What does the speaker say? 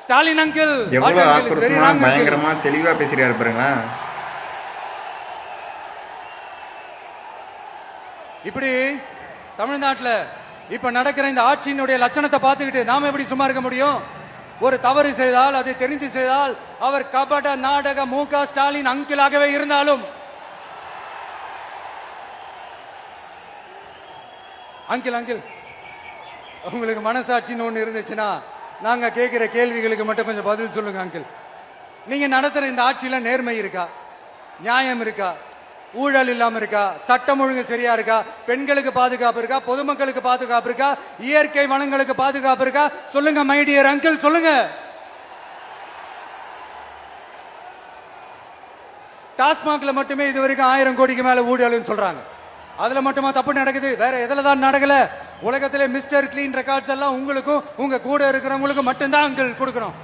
Stalin uncle எவ்வளவு ஆக்ரோஷமா பயங்கரமா தெளிவா பேசுறாரு பாருங்க. இப்படி தமிழ்நாட்டுல இப்ப நடக்கிற இந்த ஆட்சியினுடைய லட்சணத்தை பார்த்துக்கிட்டு நாம எப்படி சும்மா இருக்க முடியும்? ஒரு தவறு செய்தால் அதை தெரிந்து செய்தால் அவர் கபட நாடக மு.க. ஸ்டாலின் அங்கிளாகவே இருந்தாலும் அங்கிள் அங்கிள் உங்களுக்கு மனசாட்சின்னு ஒண்ணு இருந்துச்சுன்னா நாங்க கேட்கிற கேள்விகளுக்கு மட்டும் கொஞ்சம் பதில் சொல்லுங்க அங்கிள். நீங்க நடத்துற இந்த ஆட்சியில நேர்மை இருக்கா, நியாயம் இருக்கா, ஊழல் இல்லாம இருக்கா, சட்டம் ஒழுங்கு சரியா இருக்கா, பெண்களுக்கு பாதுகாப்பு இருக்கா, பொதுமக்களுக்கு பாதுகாப்பு இருக்கா, இயற்கை வளங்களுக்கு பாதுகாப்பு இருக்கா? சொல்லுங்க மை டியர் அங்கிள், சொல்லுங்க. டாஸ்மாக்ல மட்டுமே இது வரைக்கும் 1000 கோடிக்கு மேல ஊழல்னு சொல்றாங்க. அதுல மட்டுமா தப்பு நடக்குது? வேற எதுல தான் நடக்கல? உலகத்திலே மிஸ்டர் கிளீன் ரெக்கார்ட்ஸ் எல்லாம் உங்களுக்கும் உங்க கூட இருக்கிறவங்களுக்கும் மட்டும்தான் அங்கிள் கொடுக்கணும்.